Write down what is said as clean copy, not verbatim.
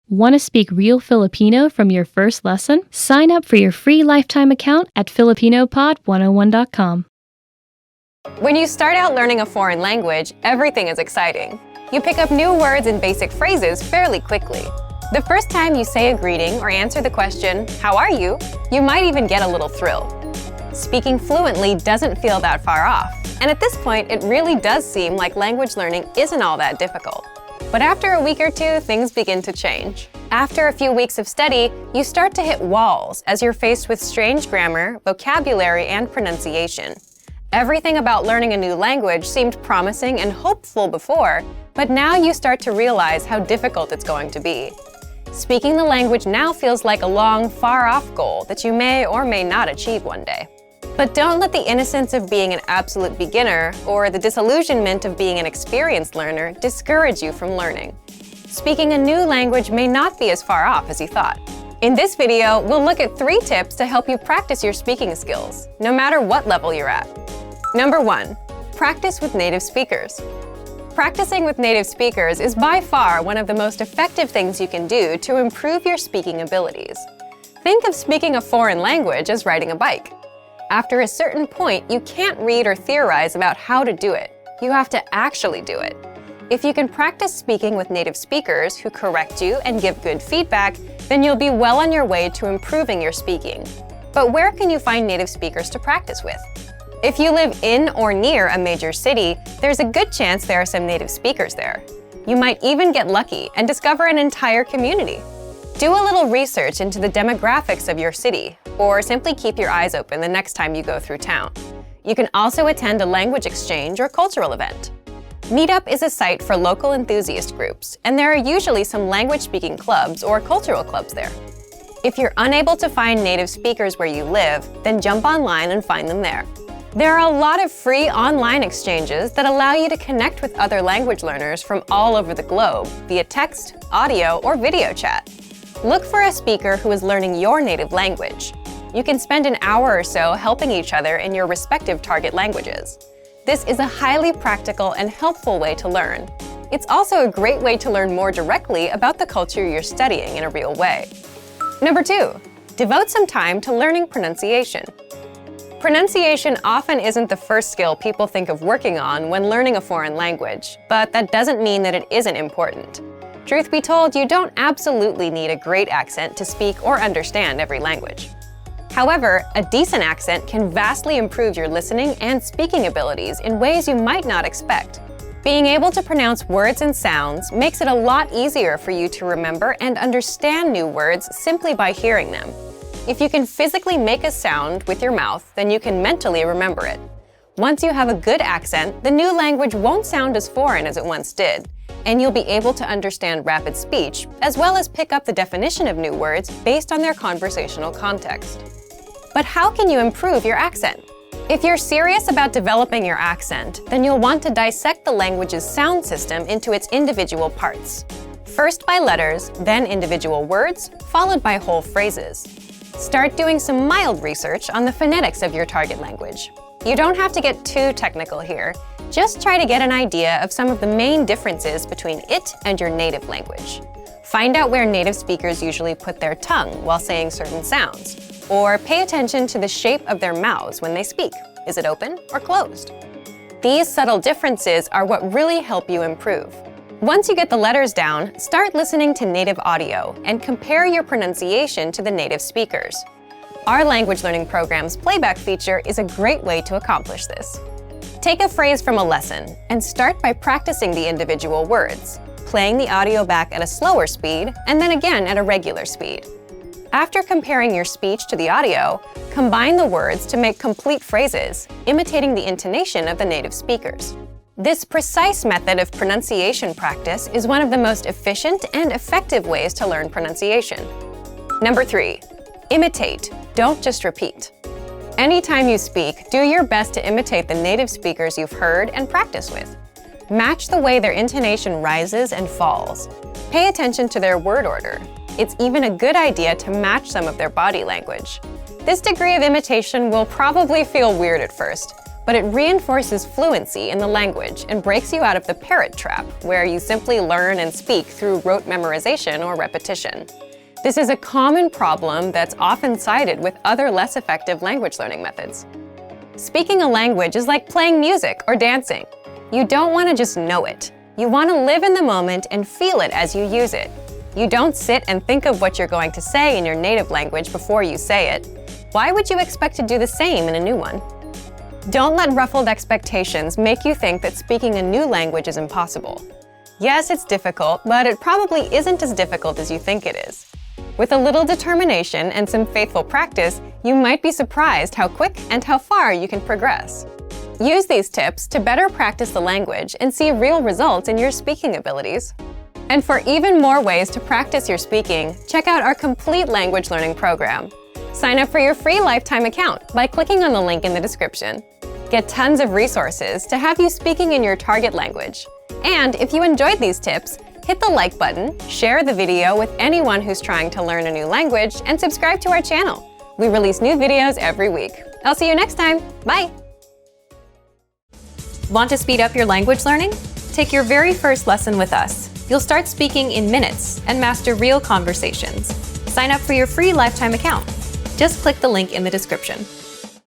Want to speak real Filipino from your first lesson? Sign up for your free lifetime account at filipinopod101.com. When you start out learning a foreign language, everything is exciting. You pick up new words and basic phrases fairly quickly. The first time you say a greeting or answer the question, "How are you?" you might even get a little thrill. Speaking fluently doesn't feel that far off, and at this point, it really does seem like language learning isn't all that difficult. But after a week or two, things begin to change. After a few weeks of study, you start to hit walls as you're faced with strange grammar, vocabulary, and pronunciation. Everything about learning a new language seemed promising and hopeful before, but now you start to realize how difficult it's going to be. Speaking the language now feels like a long, far-off goal that you may or may not achieve one day. But don't let the innocence of being an absolute beginner or the disillusionment of being an experienced learner discourage you from learning. Speaking a new language may not be as far off as you thought. In this video, we'll look at 3 tips to help you practice your speaking skills, no matter what level you're at. Number 1, practice with native speakers. Practicing with native speakers is by far one of the most effective things you can do to improve your speaking abilities. Think of speaking a foreign language as riding a bike. After a certain point, you can't read or theorize about how to do it. You have to actually do it. If you can practice speaking with native speakers who correct you and give good feedback, then you'll be well on your way to improving your speaking. But where can you find native speakers to practice with? If you live in or near a major city, there's a good chance there are some native speakers there. You might even get lucky and discover an entire community. Do a little research into the demographics of your city, or simply keep your eyes open the next time you go through town. You can also attend a language exchange or cultural event. Meetup is a site for local enthusiast groups, and there are usually some language-speaking clubs or cultural clubs there. If you're unable to find native speakers where you live, then jump online and find them there. There are a lot of free online exchanges that allow you to connect with other language learners from all over the globe via text, audio, or video chat. Look for a speaker who is learning your native language. You can spend an hour or so helping each other in your respective target languages. This is a highly practical and helpful way to learn. It's also a great way to learn more directly about the culture you're studying in a real way. Number 2, devote some time to learning pronunciation. Pronunciation often isn't the first skill people think of working on when learning a foreign language, but that doesn't mean that it isn't important. Truth be told, you don't absolutely need a great accent to speak or understand every language. However, a decent accent can vastly improve your listening and speaking abilities in ways you might not expect. Being able to pronounce words and sounds makes it a lot easier for you to remember and understand new words simply by hearing them. If you can physically make a sound with your mouth, then you can mentally remember it. Once you have a good accent, the new language won't sound as foreign as it once did, and you'll be able to understand rapid speech, as well as pick up the definition of new words based on their conversational context. But how can you improve your accent? If you're serious about developing your accent, then you'll want to dissect the language's sound system into its individual parts. First by letters, then individual words, followed by whole phrases. Start doing some mild research on the phonetics of your target language. You don't have to get too technical here. Just try to get an idea of some of the main differences between it and your native language. Find out where native speakers usually put their tongue while saying certain sounds, or pay attention to the shape of their mouths when they speak. Is it open or closed? These subtle differences are what really help you improve. Once you get the letters down, start listening to native audio and compare your pronunciation to the native speakers. Our language learning program's playback feature is a great way to accomplish this. Take a phrase from a lesson and start by practicing the individual words, playing the audio back at a slower speed and then again at a regular speed. After comparing your speech to the audio, combine the words to make complete phrases, imitating the intonation of the native speakers. This precise method of pronunciation practice is one of the most efficient and effective ways to learn pronunciation. Number 3, imitate, don't just repeat. Anytime you speak, do your best to imitate the native speakers you've heard and practice with. Match the way their intonation rises and falls. Pay attention to their word order. It's even a good idea to match some of their body language. This degree of imitation will probably feel weird at first, but it reinforces fluency in the language and breaks you out of the parrot trap, where you simply learn and speak through rote memorization or repetition. This is a common problem that's often cited with other less effective language learning methods. Speaking a language is like playing music or dancing. You don't want to just know it. You want to live in the moment and feel it as you use it. You don't sit and think of what you're going to say in your native language before you say it. Why would you expect to do the same in a new one? Don't let ruffled expectations make you think that speaking a new language is impossible. Yes, it's difficult, but it probably isn't as difficult as you think it is. With a little determination and some faithful practice, you might be surprised how quick and how far you can progress. Use these tips to better practice the language and see real results in your speaking abilities. And for even more ways to practice your speaking, check out our complete language learning program. Sign up for your free lifetime account by clicking on the link in the description. Get tons of resources to have you speaking in your target language. And if you enjoyed these tips, hit the like button, share the video with anyone who's trying to learn a new language, and subscribe to our channel. We release new videos every week. I'll see you next time. Bye! Want to speed up your language learning? Take your very first lesson with us. You'll start speaking in minutes and master real conversations. Sign up for your free lifetime account. Just click the link in the description.